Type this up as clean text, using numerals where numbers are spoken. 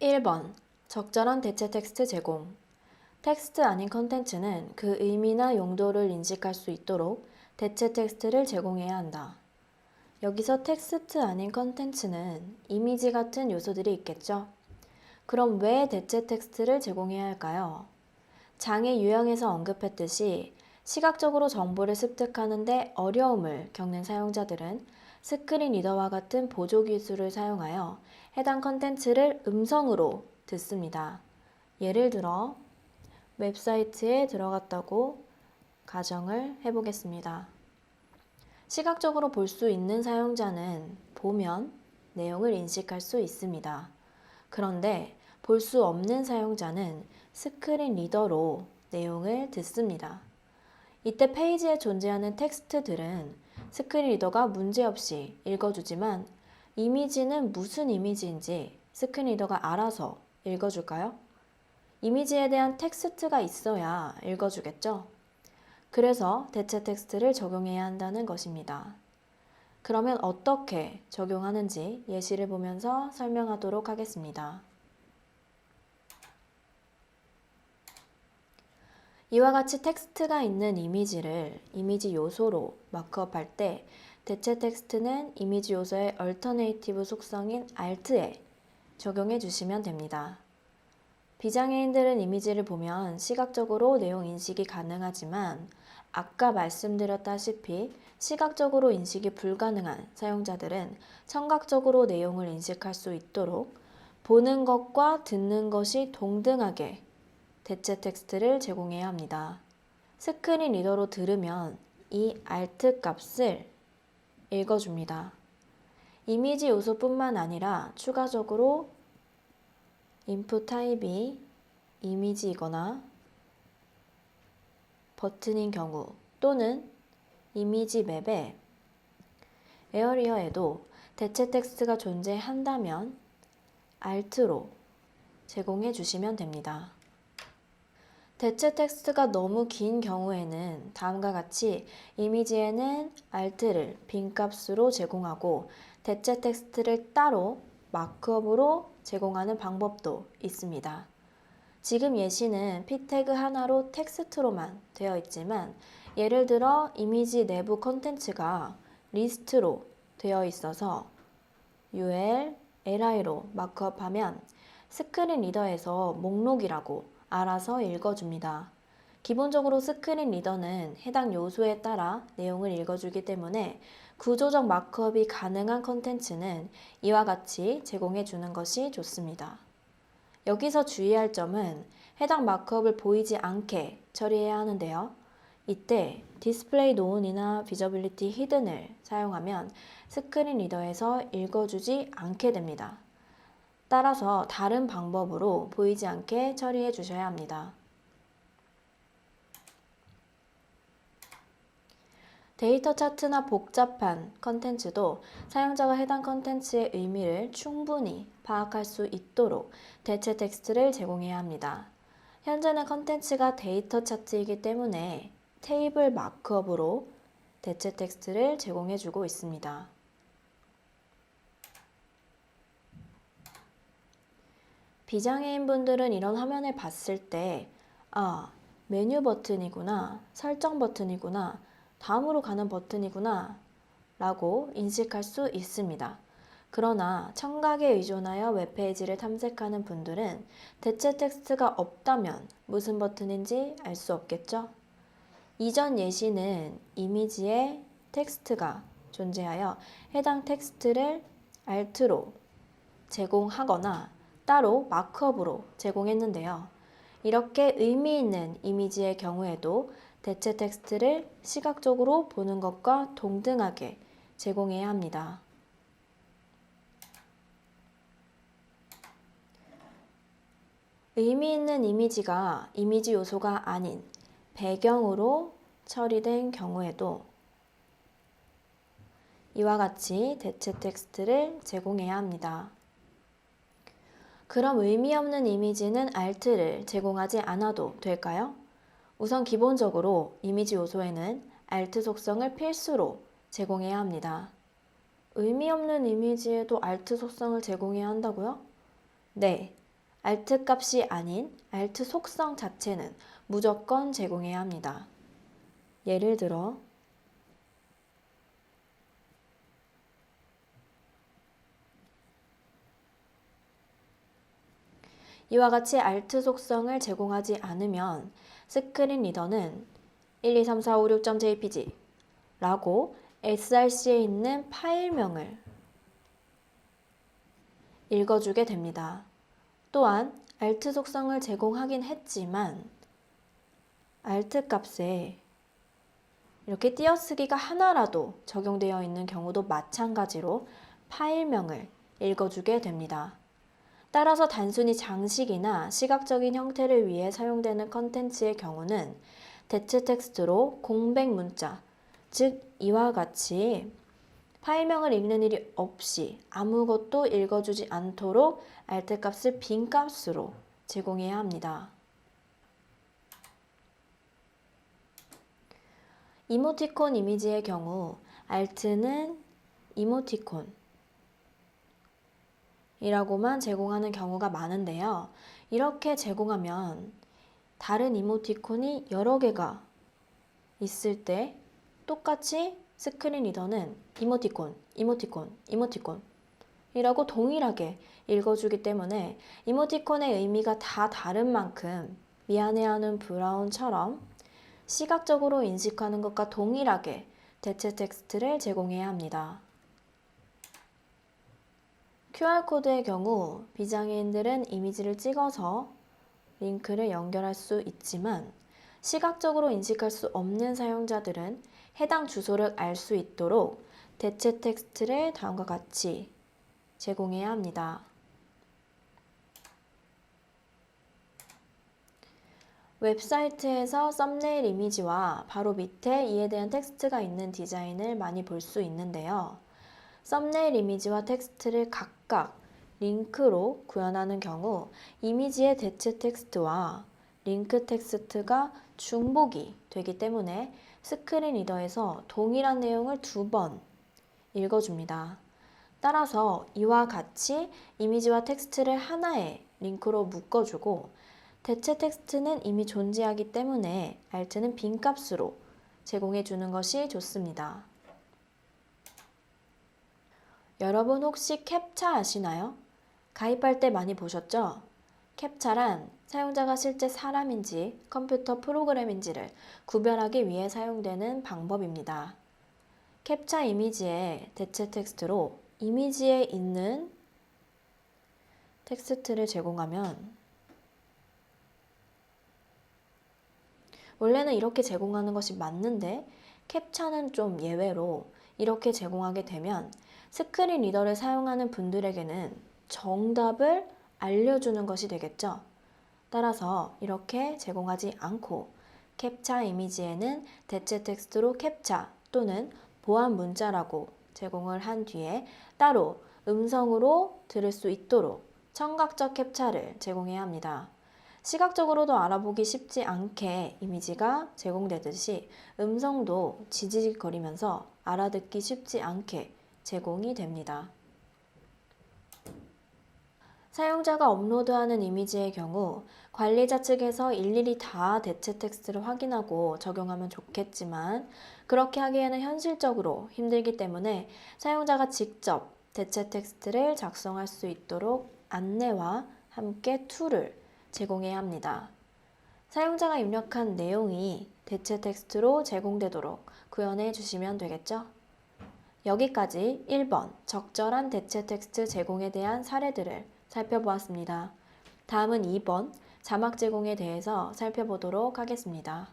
1번. 적절한 대체 텍스트 제공. 텍스트 아닌 컨텐츠는 그 의미나 용도를 인식할 수 있도록 대체 텍스트를 제공해야 한다. 여기서 텍스트 아닌 컨텐츠는 이미지 같은 요소들이 있겠죠? 그럼 왜 대체 텍스트를 제공해야 할까요? 장의 유형에서 언급했듯이 시각적으로 정보를 습득하는데 어려움을 겪는 사용자들은 스크린 리더와 같은 보조 기술을 사용하여 해당 컨텐츠를 음성으로 듣습니다. 예를 들어 웹사이트에 들어갔다고 가정을 해보겠습니다. 시각적으로 볼 수 있는 사용자는 보면 내용을 인식할 수 있습니다. 그런데 볼 수 없는 사용자는 스크린 리더로 내용을 듣습니다. 이때 페이지에 존재하는 텍스트들은 스크린 리더가 문제없이 읽어주지만 이미지는 무슨 이미지인지 스크린 리더가 알아서 읽어줄까요? 이미지에 대한 텍스트가 있어야 읽어주겠죠? 그래서 대체 텍스트를 적용해야 한다는 것입니다. 그러면 어떻게 적용하는지 예시를 보면서 설명하도록 하겠습니다. 이와 같이 텍스트가 있는 이미지를 이미지 요소로 마크업할 때 대체 텍스트는 이미지 요소의 얼터네이티브 속성인 Alt에 적용해 주시면 됩니다. 비장애인들은 이미지를 보면 시각적으로 내용 인식이 가능하지만 아까 말씀드렸다시피 시각적으로 인식이 불가능한 사용자들은 청각적으로 내용을 인식할 수 있도록 보는 것과 듣는 것이 동등하게 대체 텍스트를 제공해야 합니다. 스크린 리더로 들으면 이 Alt 값을 읽어줍니다. 이미지 요소뿐만 아니라 추가적으로 인풋 타입이 이미지이거나 버튼인 경우 또는 이미지 맵에 에어리어에도 대체 텍스트가 존재한다면 Alt로 제공해 주시면 됩니다. 대체 텍스트가 너무 긴 경우에는 다음과 같이 이미지에는 Alt를 빈값으로 제공하고 대체 텍스트를 따로 마크업으로 제공하는 방법도 있습니다. 지금 예시는 p 태그 하나로 텍스트로만 되어 있지만 예를 들어 이미지 내부 컨텐츠가 리스트로 되어 있어서 ul, li로 마크업하면 스크린 리더에서 목록이라고 알아서 읽어줍니다. 기본적으로 스크린 리더는 해당 요소에 따라 내용을 읽어주기 때문에 구조적 마크업이 가능한 컨텐츠는 이와 같이 제공해 주는 것이 좋습니다. 여기서 주의할 점은 해당 마크업을 보이지 않게 처리해야 하는데요. 이때 디스플레이 노온이나 비저빌리티 히든을 사용하면 스크린 리더에서 읽어주지 않게 됩니다. 따라서 다른 방법으로 보이지 않게 처리해 주셔야 합니다. 데이터 차트나 복잡한 컨텐츠도 사용자가 해당 컨텐츠의 의미를 충분히 파악할 수 있도록 대체 텍스트를 제공해야 합니다. 현재는 컨텐츠가 데이터 차트이기 때문에 테이블 마크업으로 대체 텍스트를 제공해주고 있습니다. 비장애인 분들은 이런 화면을 봤을 때 메뉴 버튼이구나, 설정 버튼이구나, 다음으로 가는 버튼이구나 라고 인식할 수 있습니다. 그러나 청각에 의존하여 웹페이지를 탐색하는 분들은 대체 텍스트가 없다면 무슨 버튼인지 알 수 없겠죠? 이전 예시는 이미지에 텍스트가 존재하여 해당 텍스트를 Alt로 제공하거나 따로 마크업으로 제공했는데요. 이렇게 의미 있는 이미지의 경우에도 대체 텍스트를 시각적으로 보는 것과 동등하게 제공해야 합니다. 의미 있는 이미지가 이미지 요소가 아닌 배경으로 처리된 경우에도 이와 같이 대체 텍스트를 제공해야 합니다. 그럼 의미 없는 이미지는 Alt를 제공하지 않아도 될까요? 우선 기본적으로 이미지 요소에는 Alt 속성을 필수로 제공해야 합니다. 의미 없는 이미지에도 Alt 속성을 제공해야 한다고요? 네, alt 값이 아닌 alt 속성 자체는 무조건 제공해야 합니다. 예를 들어 이와 같이 alt 속성을 제공하지 않으면 스크린 리더는 123456.jpg 라고 src에 있는 파일명을 읽어주게 됩니다. 또한 alt 속성을 제공하긴 했지만 alt 값에 이렇게 띄어쓰기가 하나라도 적용되어 있는 경우도 마찬가지로 파일명을 읽어주게 됩니다. 따라서 단순히 장식이나 시각적인 형태를 위해 사용되는 컨텐츠의 경우는 대체 텍스트로 공백 문자, 즉 이와 같이 파일명을 읽는 일이 없이 아무것도 읽어주지 않도록 alt 값을 빈 값으로 제공해야 합니다. 이모티콘 이미지의 경우 alt는 이모티콘 이라고만 제공하는 경우가 많은데요. 이렇게 제공하면 다른 이모티콘이 여러 개가 있을 때 똑같이 스크린 리더는 이모티콘, 이모티콘, 이모티콘 이라고 동일하게 읽어주기 때문에 이모티콘의 의미가 다 다른 만큼 미안해하는 브라운처럼 시각적으로 인식하는 것과 동일하게 대체 텍스트를 제공해야 합니다. QR코드의 경우 비장애인들은 이미지를 찍어서 링크를 연결할 수 있지만 시각적으로 인식할 수 없는 사용자들은 해당 주소를 알 수 있도록 대체 텍스트를 다음과 같이 제공해야 합니다. 웹사이트에서 썸네일 이미지와 바로 밑에 이에 대한 텍스트가 있는 디자인을 많이 볼 수 있는데요. 썸네일 이미지와 텍스트를 각각 링크로 구현하는 경우 이미지의 대체 텍스트와 링크 텍스트가 중복이 되기 때문에 스크린 리더에서 동일한 내용을 2번 읽어줍니다. 따라서 이와 같이 이미지와 텍스트를 하나의 링크로 묶어주고 대체 텍스트는 이미 존재하기 때문에 alt는 빈 값으로 제공해주는 것이 좋습니다. 여러분 혹시 캡차 아시나요? 가입할 때 많이 보셨죠? 캡차란 사용자가 실제 사람인지 컴퓨터 프로그램인지를 구별하기 위해 사용되는 방법입니다. 캡차 이미지의 대체 텍스트로 이미지에 있는 텍스트를 제공하면 원래는 이렇게 제공하는 것이 맞는데 캡차는 좀 예외로 이렇게 제공하게 되면 스크린 리더를 사용하는 분들에게는 정답을 알려주는 것이 되겠죠. 따라서 이렇게 제공하지 않고 캡차 이미지에는 대체 텍스트로 캡차 또는 보안 문자라고 제공을 한 뒤에 따로 음성으로 들을 수 있도록 청각적 캡차를 제공해야 합니다. 시각적으로도 알아보기 쉽지 않게 이미지가 제공되듯이 음성도 지지직거리면서 알아듣기 쉽지 않게 제공이 됩니다. 사용자가 업로드하는 이미지의 경우 관리자 측에서 일일이 다 대체 텍스트를 확인하고 적용하면 좋겠지만 그렇게 하기에는 현실적으로 힘들기 때문에 사용자가 직접 대체 텍스트를 작성할 수 있도록 안내와 함께 툴을 제공해야 합니다. 사용자가 입력한 내용이 대체 텍스트로 제공되도록 구현해 주시면 되겠죠? 여기까지 1번 적절한 대체 텍스트 제공에 대한 사례들을 살펴보았습니다. 다음은 2번 자막 제공에 대해서 살펴보도록 하겠습니다.